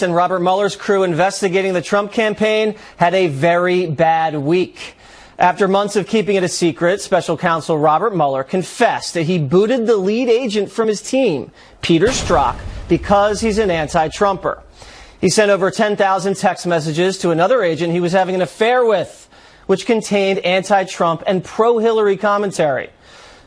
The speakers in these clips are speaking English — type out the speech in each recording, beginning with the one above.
And Robert Mueller's crew investigating the Trump campaign had a very bad week. After months of keeping it a secret, special counsel Robert Mueller confessed that he booted the lead agent from his team, Peter Strzok, because he's an anti-Trumper. He sent over 10,000 text messages to another agent he was having an affair with, which contained anti-Trump and pro-Hillary commentary.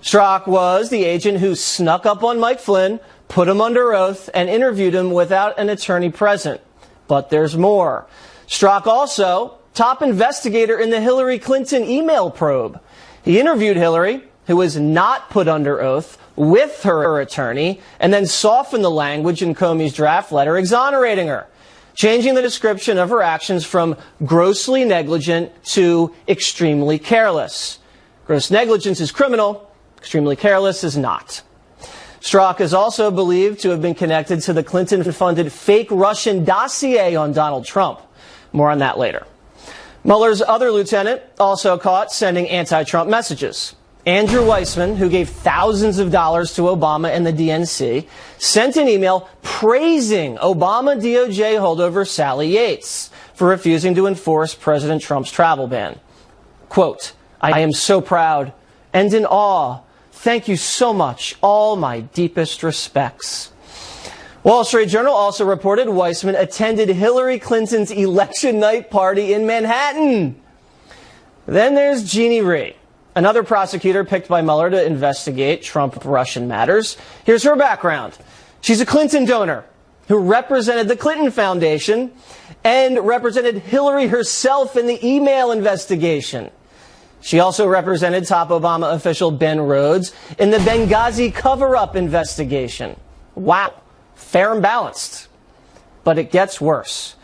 Strzok was the agent who snuck up on Mike Flynn, put him under oath, and interviewed him without an attorney present. But there's more. Strzok also top investigator in the Hillary Clinton email probe. He interviewed Hillary, who was not put under oath, with her attorney, and then softened the language in Comey's draft letter exonerating her, changing the description of her actions from grossly negligent to extremely careless. Gross negligence is criminal, extremely careless is not. Strzok is also believed to have been connected to the Clinton-funded fake Russian dossier on Donald Trump. More on that later. Mueller's other lieutenant also caught sending anti-Trump messages. Andrew Weissmann, who gave thousands of dollars to Obama and the DNC, sent an email praising Obama DOJ holdover Sally Yates for refusing to enforce President Trump's travel ban. Quote, "I am so proud and in awe. Thank you so much. All my deepest respects." Wall Street Journal also reported Weissmann attended Hillary Clinton's election night party in Manhattan. Then there's Jeannie Rhee, another prosecutor picked by Mueller to investigate Trump-Russian matters. Here's her background. She's a Clinton donor who represented the Clinton Foundation and represented Hillary herself in the email investigation. She also represented top Obama official Ben Rhodes in the Benghazi cover-up investigation. Wow. Fair and balanced. But it gets worse.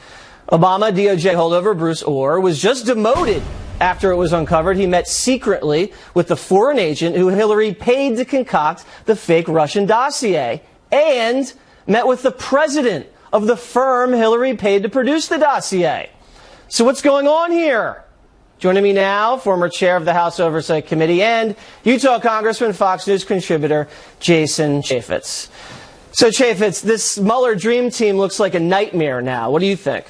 Obama DOJ holdover Bruce Ohr was just demoted after it was uncovered he met secretly with the foreign agent who Hillary paid to concoct the fake Russian dossier, and met with the president of the firm Hillary paid to produce the dossier. So what's going on here? Joining me now, former chair of the House Oversight Committee and Utah Congressman, Fox News contributor Jason Chaffetz. So, Chaffetz, this Mueller dream team looks like a nightmare now. What do you think?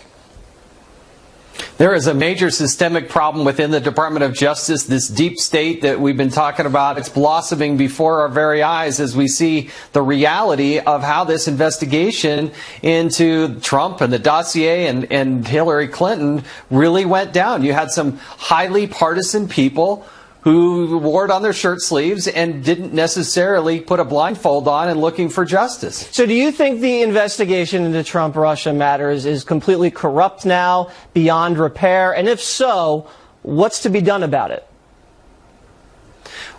There is a major systemic problem within the Department of Justice, this deep state that we've been talking about. It's blossoming before our very eyes as we see the reality of how this investigation into Trump and the dossier and Hillary Clinton really went down. You had some highly partisan people who wore it on their shirt sleeves and didn't necessarily put a blindfold on and looking for justice. So do you think the investigation into Trump-Russia matters is completely corrupt now, beyond repair? And if so, what's to be done about it?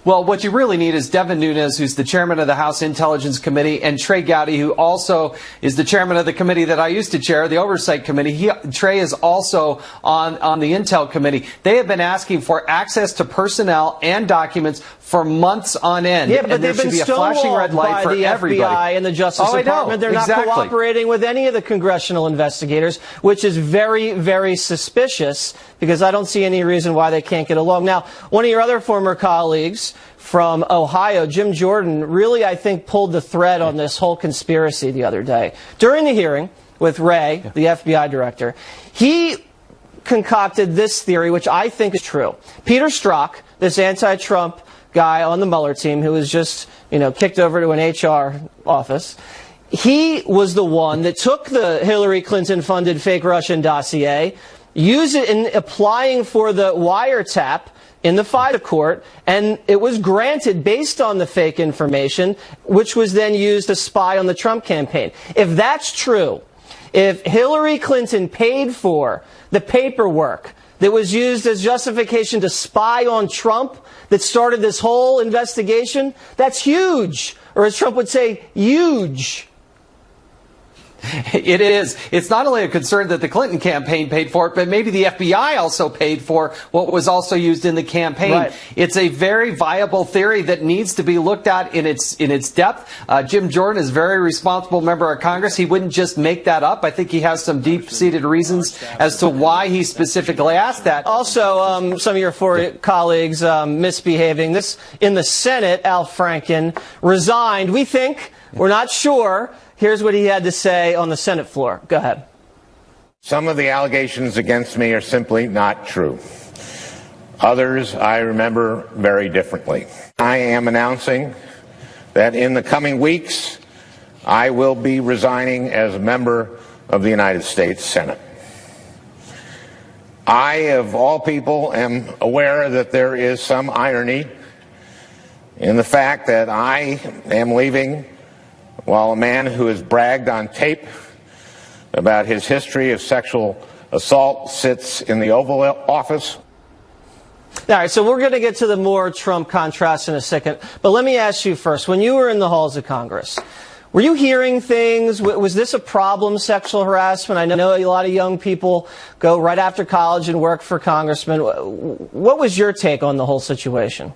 Well, what you really need is Devin Nunes, who's the chairman of the House Intelligence Committee, and Trey Gowdy, who also is the chairman of the committee that I used to chair, the Oversight Committee. Trey is also on the Intel Committee. They have been asking for access to personnel and documents for months on end. Yeah, but they've been stonewalled by the FBI and the Justice Department. They're not cooperating with any of the congressional investigators, which is very, very suspicious, because I don't see any reason why they can't get along. Now, one of your other former colleagues from Ohio, Jim Jordan, really, I think, pulled the thread on this whole conspiracy the other day. During the hearing with Wray, the FBI director, he concocted this theory, which I think is true. Peter Strzok, this anti-Trump guy on the Mueller team who was just, kicked over to an HR office, he was the one that took the Hillary Clinton-funded fake Russian dossier, used it in applying for the wiretap in the FISA court, and it was granted based on the fake information, which was then used to spy on the Trump campaign. If that's true, if Hillary Clinton paid for the paperwork that was used as justification to spy on Trump that started this whole investigation, that's huge. Or as Trump would say, huge. It is. It's not only a concern that the Clinton campaign paid for it, but maybe the FBI also paid for what was also used in the campaign. Right. It's a very viable theory that needs to be looked at in its depth. Jim Jordan is a very responsible member of Congress. He wouldn't just make that up. I think he has some deep-seated reasons as to why he specifically asked that. Also, some of your former colleagues misbehaving. This in the Senate, Al Franken resigned. We think, we're not sure. Here's what he had to say on the Senate floor. Go ahead. Some of the allegations against me are simply not true. Others I remember very differently. I am announcing that in the coming weeks, I will be resigning as a member of the United States Senate. I, of all people, am aware that there is some irony in the fact that I am leaving while a man who has bragged on tape about his history of sexual assault sits in the Oval Office. All right, so we're going to get to the more Trump contrast in a second. But let me ask you first, when you were in the halls of Congress, were you hearing things? Was this a problem, sexual harassment? I know a lot of young people go right after college and work for congressmen. What was your take on the whole situation?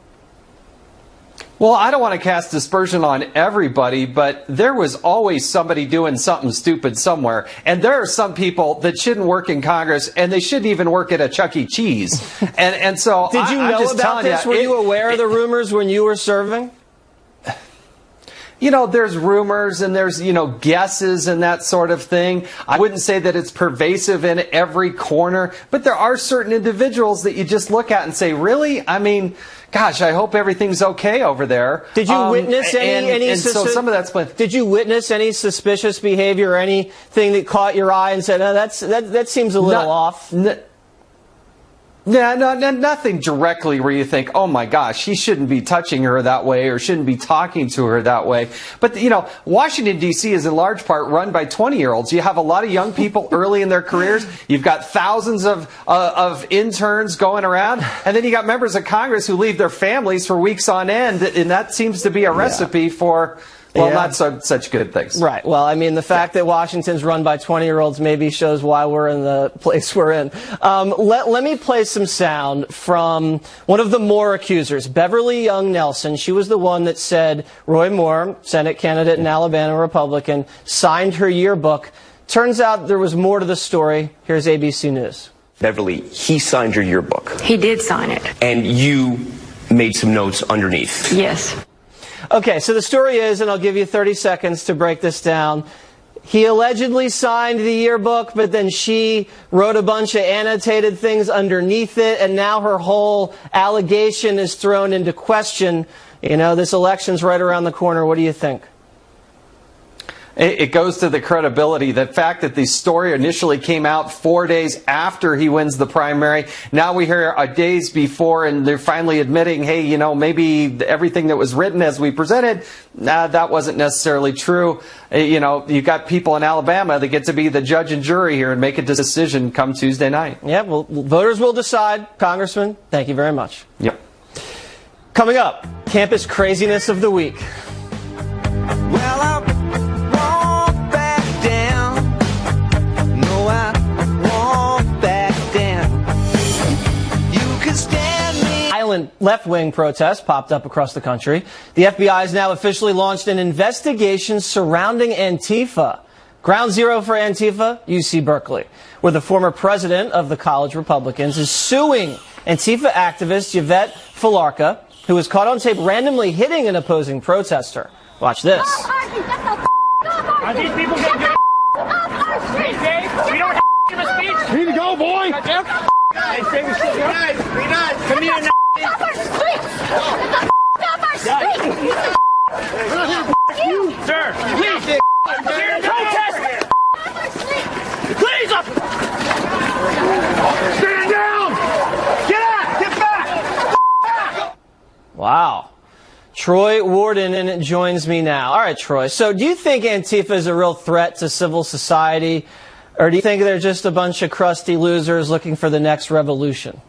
Well, I don't want to cast dispersion on everybody, but there was always somebody doing something stupid somewhere. And there are some people that shouldn't work in Congress, and they shouldn't even work at a Chuck E. Cheese. And so did you know about this? Were you aware of the rumors when you were serving? You know, there's rumors and there's, guesses and that sort of thing. I wouldn't say that it's pervasive in every corner, but there are certain individuals that you just look at and say, really? I mean, gosh, I hope everything's okay over there. Did you witness any so some of that's been... Did you witness any suspicious behavior or anything that caught your eye and said, oh, that seems a little off? Yeah, no, nothing directly where you think, oh my gosh, he shouldn't be touching her that way or shouldn't be talking to her that way. But, Washington, D.C. is in large part run by 20-year-olds. You have a lot of young people early in their careers. You've got thousands of interns going around. And then you got members of Congress who leave their families for weeks on end. And that seems to be a recipe for... Well, not such good things. Right. Well, I mean, the fact that Washington's run by 20-year-olds maybe shows why we're in the place we're in. Let me play some sound from one of the Moore accusers, Beverly Young Nelson. She was the one that said Roy Moore, Senate candidate in Alabama, Republican, signed her yearbook. Turns out there was more to the story. Here's ABC News. Beverly, he signed your yearbook. He did sign it. And you made some notes underneath. Yes. Okay, so the story is, and I'll give you 30 seconds to break this down, he allegedly signed the yearbook, but then she wrote a bunch of annotated things underneath it, and now her whole allegation is thrown into question. This election's right around the corner. What do you think? It goes to the credibility. The fact that the story initially came out 4 days after he wins the primary. Now we hear days before, and they're finally admitting, hey, maybe everything that was written as we presented, that wasn't necessarily true. You've got people in Alabama that get to be the judge and jury here and make a decision come Tuesday night. Yeah, well, voters will decide. Congressman, thank you very much. Yep. Coming up, campus craziness of the week. Well, left-wing protests popped up across the country. The FBI has now officially launched an investigation surrounding Antifa. Ground zero for Antifa, UC Berkeley, where the former president of the College Republicans is suing Antifa activist Yvette Filarka, who was caught on tape randomly hitting an opposing protester. Watch this. Are these people getting good? Hey, Dave, we don't have a speech. Here you go, boy. Hey, say we should guys. Come here now. Stop our streets! Stop our streets! Sir, please. Protest. Please, stand down. Get out. Get back. Wow. Troy Warden joins me now. All right, Troy. So do you think Antifa is a real threat to civil society, or do you think they're just a bunch of crusty losers looking for the next revolution?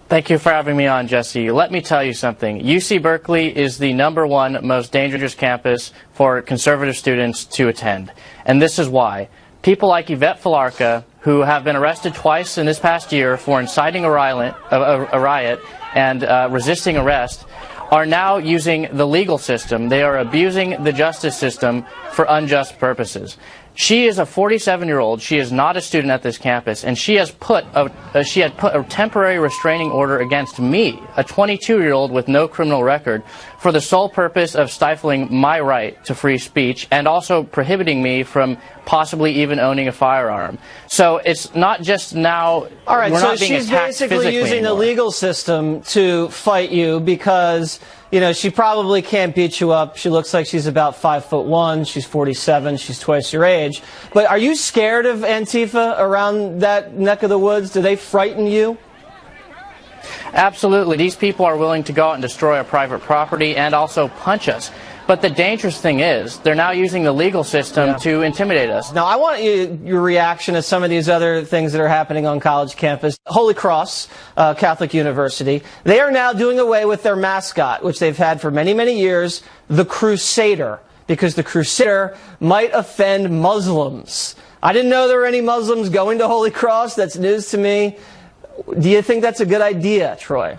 Thank you for having me on, Jesse. Let me tell you something. UC Berkeley is the #1 most dangerous campus for conservative students to attend. And this is why. People like Yvette Filarka, who have been arrested twice in this past year for inciting a riot and resisting arrest, are now using the legal system. They are abusing the justice system for unjust purposes. She is a 47-year-old. She is not a student at this campus, and she had put a temporary restraining order against me, a 22-year-old with no criminal record, for the sole purpose of stifling my right to free speech and also prohibiting me from possibly even owning a firearm. So it's not just now. All right, we're so not being she's attacked basically physically using anymore. the legal system to fight you because, you know, she probably can't beat you up. She looks like she's about 5'1". She's 47. She's twice your age. But are you scared of Antifa around that neck of the woods? Do they frighten you? Absolutely. These people are willing to go out and destroy our private property and also punch us. But the dangerous thing is they're now using the legal system to intimidate us. Now, I want your reaction to some of these other things that are happening on college campus. Holy Cross Catholic University, they are now doing away with their mascot, which they've had for many, many years, the Crusader, because the Crusader might offend Muslims. I didn't know there were any Muslims going to Holy Cross. That's news to me. Do you think that's a good idea, Troy?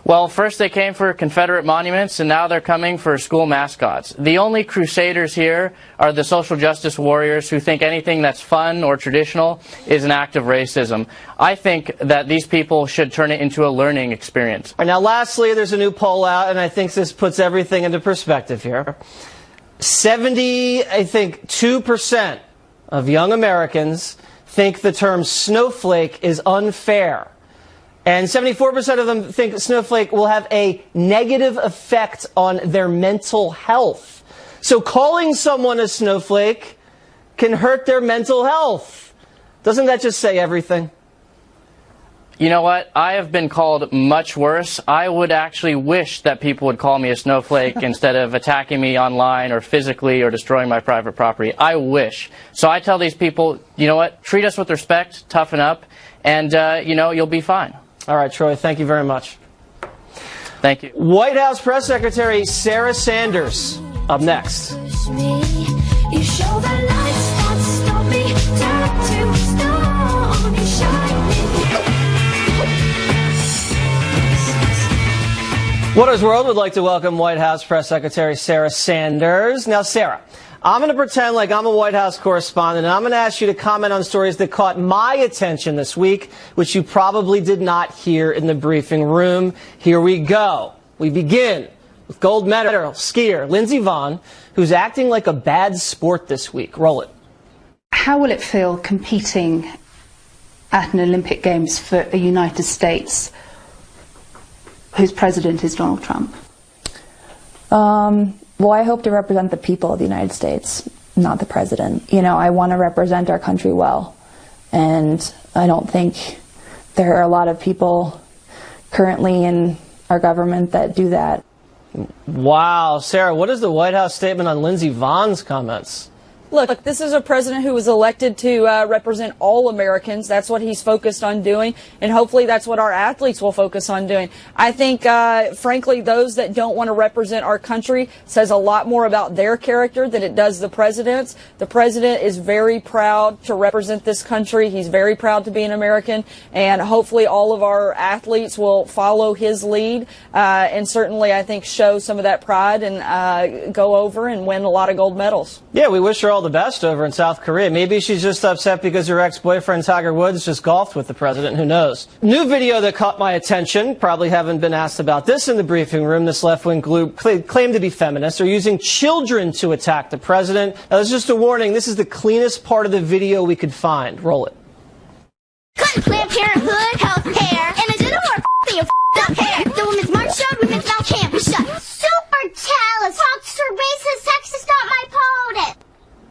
Well, first they came for Confederate monuments, and now they're coming for school mascots. The only crusaders here are the social justice warriors who think anything that's fun or traditional is an act of racism. I think that these people should turn it into a learning experience. Now, lastly, there's a new poll out, and I think this puts everything into perspective here. 2% of young Americans think the term snowflake is unfair. And 74% of them think snowflake will have a negative effect on their mental health. So calling someone a snowflake can hurt their mental health. Doesn't that just say everything? You know what? I have been called much worse. I would actually wish that people would call me a snowflake instead of attacking me online or physically or destroying my private property. I wish. So I tell these people, you know what? Treat us with respect, toughen up, and, you know, you'll be fine. All right, Troy, thank you very much. Thank you. White House Press Secretary Sarah Sanders, up next. Waters World would like to welcome White House Press Secretary Sarah Sanders. Now, Sarah, I'm going to pretend like I'm a White House correspondent, and I'm going to ask you to comment on stories that caught my attention this week, which you probably did not hear in the briefing room. Here we go. We begin with gold medal skier Lindsey Vonn, who's acting like a bad sport this week. Roll it. How will it feel competing at an Olympic Games for a United States whose president is Donald Trump? Well, I hope to represent the people of the United States, not the president. You know, I want to represent our country well, and I don't think there are a lot of people currently in our government that do that. Wow. Sarah, what is the White House statement on Lindsey Vonn's comments? Look, this is a president who was elected to represent all Americans. That's what he's focused on doing, and hopefully that's what our athletes will focus on doing. I think, frankly, those that don't want to represent our country says a lot more about their character than it does the president's. The president is very proud to represent this country. He's very proud to be an American, and hopefully all of our athletes will follow his lead, and certainly, I think, show some of that pride and go over and win a lot of gold medals. Yeah, we wish her all the best over in South Korea. Maybe she's just upset because her ex-boyfriend Tiger Woods just golfed with the president. Who knows? New video that caught my attention. Probably haven't been asked about this in the briefing room. This left-wing group claimed to be feminists are using children to attack the president. Now, there's just a warning. This is the cleanest part of the video we could find. Roll it. Planned Parenthood, health care, and a dinner war f***ing up hair. The Women's March shut, Women's Mouth can't be shut. Super jealous, talks for racist, sexist, not my opponent.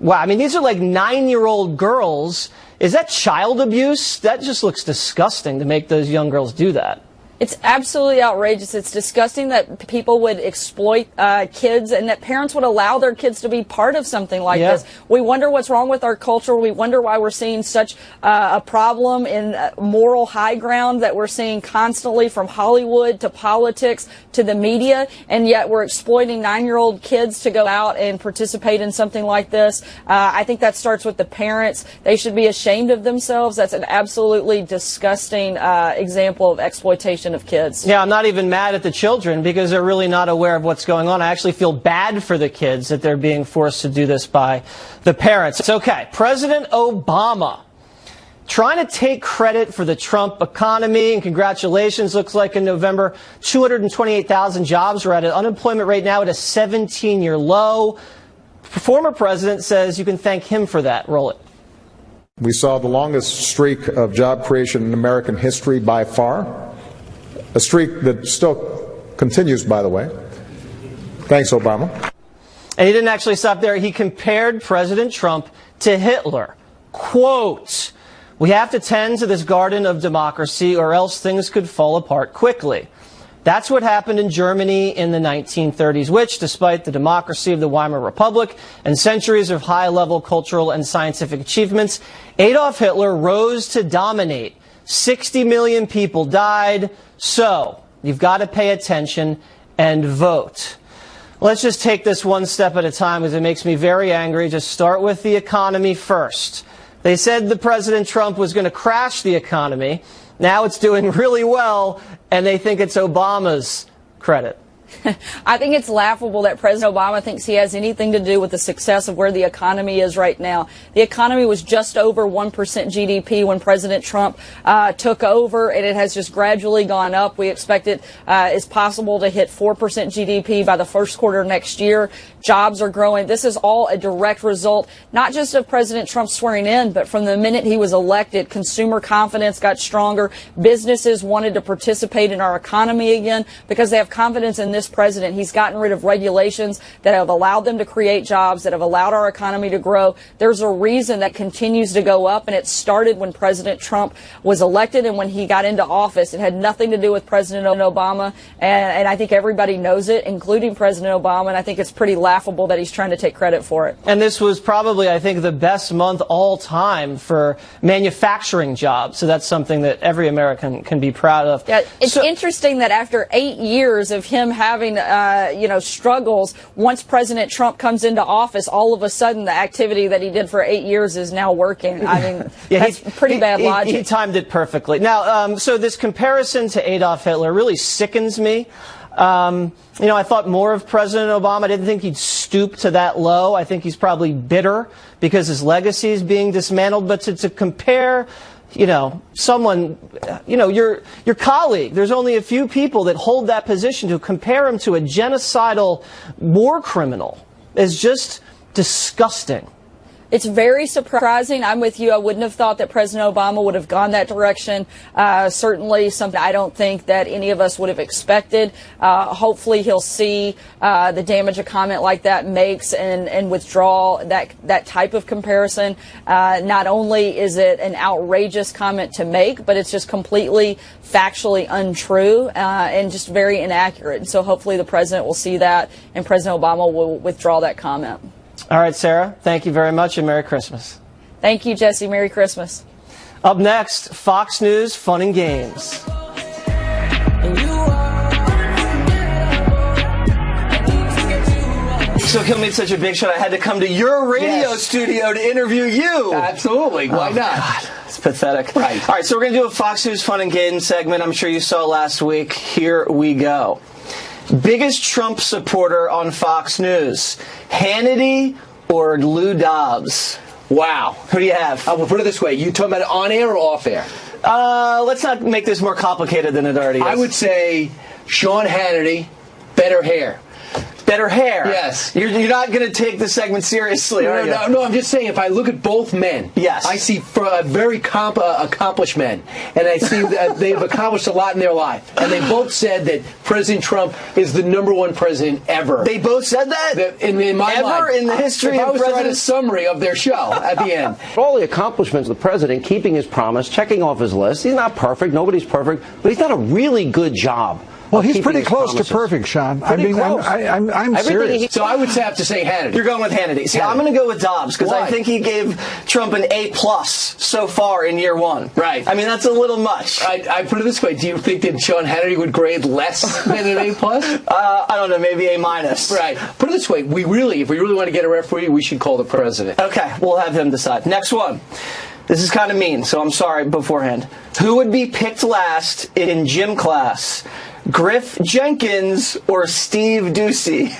Wow, I mean, these are like 9-year-old girls. Is that child abuse? That just looks disgusting to make those young girls do that. It's absolutely outrageous. It's disgusting that people would exploit kids and that parents would allow their kids to be part of something like this. We wonder what's wrong with our culture. We wonder why we're seeing such a problem in moral high ground that we're seeing constantly from Hollywood to politics to the media, and yet we're exploiting 9-year-old kids to go out and participate in something like this. I think that starts with the parents. They should be ashamed of themselves. That's an absolutely disgusting example of exploitation generation of kids. Yeah, I'm not even mad at the children because they're really not aware of what's going on. I actually feel bad for the kids that they're being forced to do this by the parents. It's okay. President Obama trying to take credit for the Trump economy, and congratulations, looks like in November, 228,000 jobs were added. Unemployment rate now at a 17-year low. Former president says you can thank him for that. Roll it. We saw the longest streak of job creation in American history by far, a streak that still continues, by the way. Thanks, Obama. And he didn't actually stop there. He compared President Trump to Hitler. Quote, "We have to tend to this garden of democracy or else things could fall apart quickly." That's what happened in Germany in the 1930s, which, despite the democracy of the Weimar Republic and centuries of high-level cultural and scientific achievements, Adolf Hitler rose to dominate. 60 million people died. So, you've got to pay attention and vote. Let's just take this one step at a time because it makes me very angry. Just start with the economy first. They said the President Trump was going to crash the economy. Now it's doing really well, and they think it's Obama's credit. I think it's laughable that President Obama thinks he has anything to do with the success of where the economy is right now. The economy was just over 1% GDP when President Trump took over, and it has just gradually gone up. We expect it is possible to hit 4% GDP by the first quarter next year. Jobs are growing. This is all a direct result, not just of President Trump swearing in, but from the minute he was elected, consumer confidence got stronger. Businesses wanted to participate in our economy again because they have confidence in this president. He's gotten rid of regulations that have allowed them to create jobs, that have allowed our economy to grow. There's a reason that continues to go up, and it started when President Trump was elected and when he got into office. It had nothing to do with President Obama, and I think everybody knows it, including President Obama, and I think it's pretty laughable that he's trying to take credit for it. And this was probably, I think, the best month all time for manufacturing jobs. So that's something that every American can be proud of. Yeah, it's interesting that after 8 years of him having, struggles, once President Trump comes into office, all of a sudden the activity that he did for 8 years is now working. I mean, yeah, that's pretty bad logic. He timed it perfectly. Now, so this comparison to Adolf Hitler really sickens me. I thought more of President Obama. I didn't think he'd stoop to that low. I think he's probably bitter because his legacy is being dismantled. But to compare, someone, your colleague, there's only a few people that hold that position. To compare him to a genocidal war criminal is just disgusting. It's very surprising. I'm with you. I wouldn't have thought that President Obama would have gone that direction. Certainly something I don't think that any of us would have expected. Hopefully he'll see the damage a comment like that makes and withdraw that type of comparison. Not only is it an outrageous comment to make, but it's just completely factually untrue and just very inaccurate. And so hopefully the president will see that and President Obama will withdraw that comment. All right, Sarah, thank you very much and Merry Christmas. Thank you, Jesse. Merry Christmas. Up next, Fox News Fun and Games. So Kill made such a big shot, I had to come to your radio studio to interview you. Absolutely. Why not? God, it's pathetic. Right. All right, so we're going to do a Fox News Fun and Games segment. I'm sure you saw last week. Here we go. Biggest Trump supporter on Fox News, Hannity or Lou Dobbs? Wow. Who do you have? We'll put it this way. You talking about on air or off air? Let's not make this more complicated than it already is. I would say Sean Hannity, better hair. Better hair? Yes. You're not going to take this segment seriously, are you? No, I'm just saying, if I look at both men, yes, I see very accomplished men, and I see that they've accomplished a lot in their life. And they both said that President Trump is the #1 president ever. They both said that? In my life. Ever in the history of presidents? I was writing a summary of their show at the end. All the accomplishments of the president, keeping his promise, checking off his list. He's not perfect. Nobody's perfect. But he's done a really good job. Well, he's pretty close to perfect, Sean. I'm serious. So I would have to say Hannity. You're going with Hannity. See, I'm going to go with Dobbs because I think he gave Trump an A+ so far in year one. Right. I mean, that's a little much. I put it this way. Do you think that Sean Hannity would grade less than an A+? I don't know. Maybe A-. Right. Put it this way. If we really want to get a referee, we should call the president. Okay. We'll have him decide. Next one. This is kind of mean, so I'm sorry beforehand. Who would be picked last in gym class? Griff Jenkins or Steve Ducey?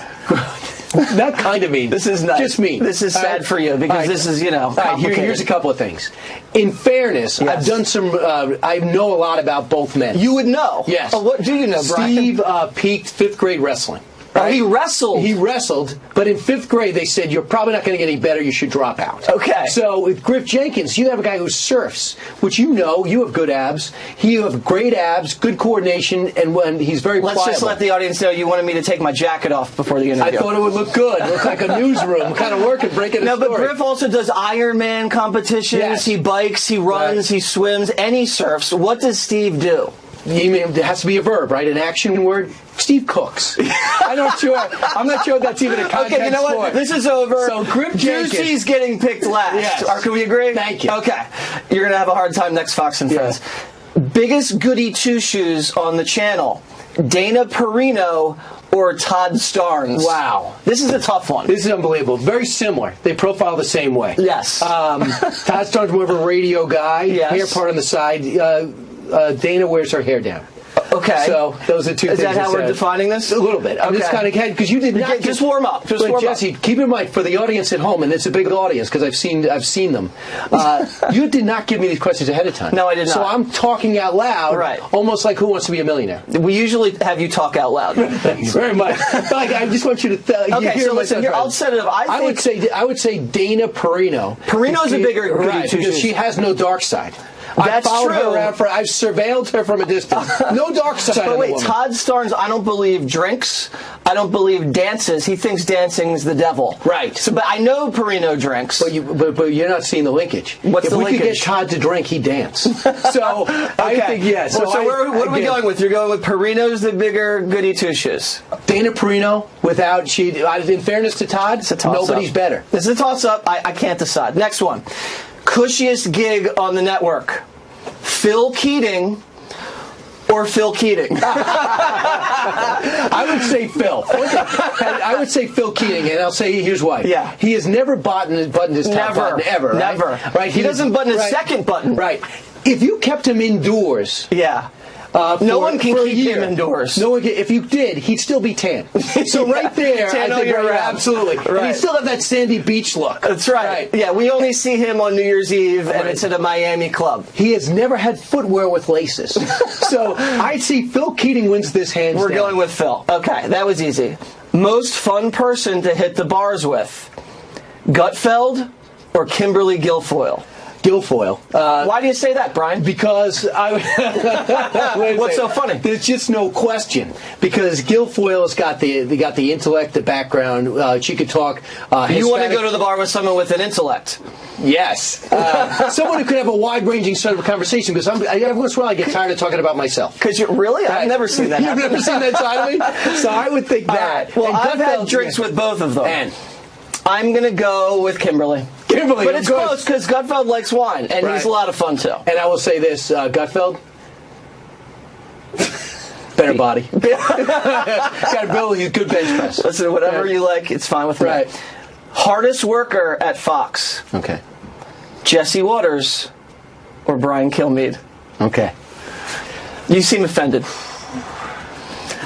Not kind of mean. This is nice. Just mean. This is sad for you because this is, complicated. Here's a couple of things. In fairness, yes. I've done some. I know a lot about both men. You would know. Yes. Oh, what do you know, Brian? Steve peaked 5th grade wrestling. Right? Oh, he wrestled. He wrestled, but in 5th grade they said you're probably not going to get any better. You should drop out. Okay. So with Griff Jenkins, you have a guy who surfs, which you have good abs. You have great abs, good coordination, and when he's very pliable. Let's just let the audience know you wanted me to take my jacket off before the interview. I thought it would look good. Look like a newsroom kind of work and breaking a story. No, but Griff also does Ironman competitions. Yes. He bikes, he runs, he swims, and he surfs. What does Steve do? You mean it has to be a verb, right? An action word. Steve cooks. I'm not sure that's even a context. Okay, you know what? This is over. So Griff Jenkins. Ducey's getting picked last. Yes. Can we agree? Thank you. Okay. You're going to have a hard time next, Fox and Friends. Biggest goody two-shoes on the channel. Dana Perino or Todd Starnes? Wow. This is a tough one. This is unbelievable. Very similar. They profile the same way. Yes. Todd Starnes more of a radio guy. Yes. Hair part on the side. Dana wears her hair down. Okay. So those are two things. Is that how we're defining this? A little bit. I'm just kind of because you did not just warm up. Just warm Jesse, keep in mind for the audience at home, and it's a big audience because I've seen them. You did not give me these questions ahead of time. No, I did not. So I'm talking out loud, right? Almost like Who Wants to Be a Millionaire. We usually have you talk out loud. Thank you very much. I just want you to. Okay, so listen. Here, I'll set it up. I would say Dana Perino. Perino's a bigger right because she has no dark side. That's I followed true. her around I've surveilled her from a distance. No dark side. But wait, Todd Starnes, I don't believe drinks. I don't believe dances. He thinks dancing's the devil. Right. So, but I know Perino drinks. But you're not seeing the linkage. What's the linkage? If we could get Todd to drink, he'd dance. So I think yes. So what are we going with? You're going with Perino's the bigger goody two shoes. Dana Perino, in fairness to Todd, nobody's better. This is a toss up. I can't decide. Next one. Cushiest gig on the network. Phil Keating or Phil Keating? I would say Phil. I would say Phil Keating, and I'll say here's why. Yeah. He has never buttoned his top button, ever. Right? Never. Right? He doesn't button his second button. Right. If you kept him indoors... Yeah. No one can keep him indoors. No one can, if you did, he'd still be tan. So right there, tan I think absolutely. Right. And he'd still have that sandy beach look. That's right. Yeah, we only see him on New Year's Eve, and it's at a Miami club. He has never had footwear with laces. So I'd see Phil Keating wins this hands down. We're going with Phil. Okay, that was easy. Most fun person to hit the bars with. Gutfeld or Kimberly Guilfoyle? Guilfoyle. Why do you say that, Brian? Because What's so funny? There's just no question. Because Guilfoyle's got the intellect, the background. She could talk. You want to go to the bar with someone with an intellect? Yes. Someone who could have a wide-ranging sort of conversation. Because every once in a while I get tired of talking about myself. Because really, I've never seen that. You've never seen that side of me. So I would think that. Right. Well, I've had drinks with both of them. And I'm going to go with Kimberly. But it's close because Gutfeld likes wine, and he's a lot of fun, too. And I will say this, Gutfeld, better body. Got ability, good bench press. Listen, whatever you like, it's fine with me. Right. Hardest worker at Fox. Okay. Jesse Waters or Brian Kilmeade? Okay. You seem offended.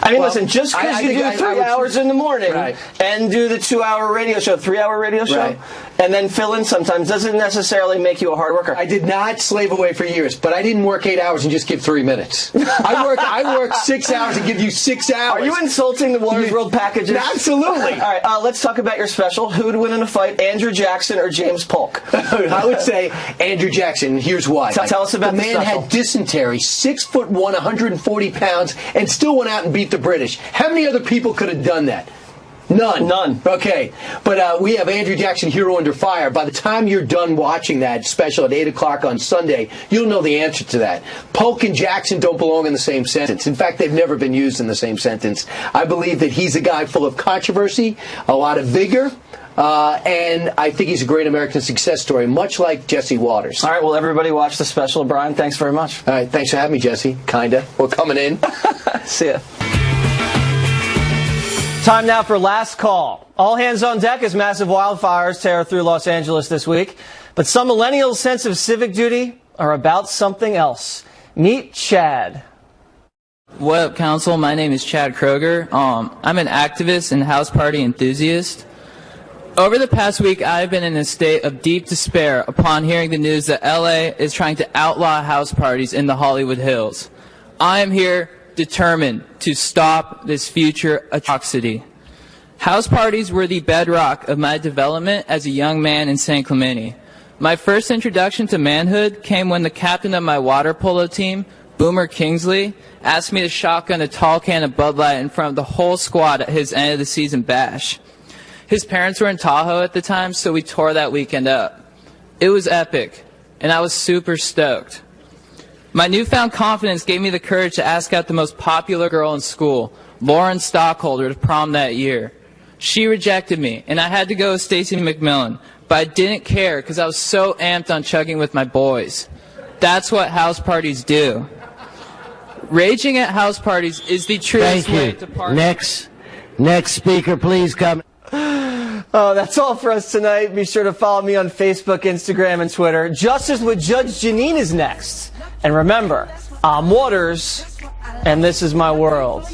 I mean, listen, just because you do 3 hours in the morning and do the 2-hour radio show, 3-hour radio show, and then fill in sometimes doesn't necessarily make you a hard worker. I did not slave away for years, but I didn't work 8 hours and just give 3 minutes. I work 6 hours and give you 6 hours. Are you insulting the Waters World packages? Absolutely. All right, let's talk about your special. Who would win in a fight, Andrew Jackson or James Polk? I would say Andrew Jackson. Here's why. Tell us about the man special. had dysentery, 6'1", 140 pounds, and still went out and beat the British. How many other people could have done that? None. Okay. But we have Andrew Jackson, Hero Under Fire. By the time you're done watching that special at 8 o'clock on Sunday, you'll know the answer to that. Polk and Jackson don't belong in the same sentence. In fact, they've never been used in the same sentence. I believe that he's a guy full of controversy, a lot of vigor, and I think he's a great American success story, much like Jesse Waters. All right, well, everybody watch the special. Brian, thanks very much. All right, thanks for having me, Jesse. Kinda. We're coming in. See ya. Time now for Last Call. All hands on deck as massive wildfires tear through Los Angeles this week. But some millennials' sense of civic duty are about something else. Meet Chad. What up, Council? My name is Chad Kroger. I'm an activist and house party enthusiast. Over the past week, I've been in a state of deep despair upon hearing the news that LA is trying to outlaw house parties in the Hollywood Hills. I am here determined to stop this future atrocity. House parties were the bedrock of my development as a young man in San Clemente. My first introduction to manhood came when the captain of my water polo team, Boomer Kingsley, asked me to shotgun a tall can of Bud Light in front of the whole squad at his end of the season bash. His parents were in Tahoe at the time, so we tore that weekend up. It was epic, and I was super stoked. My newfound confidence gave me the courage to ask out the most popular girl in school, Lauren Stockholder, to prom that year. She rejected me, and I had to go with Stacey McMillan, but I didn't care because I was so amped on chugging with my boys. That's what house parties do. Raging at house parties is the truest way to party. Next speaker, please come. Oh, that's all for us tonight. Be sure to follow me on Facebook, Instagram, and Twitter. Justice with Judge Janine is next. And remember, I'm Waters, and this is my world.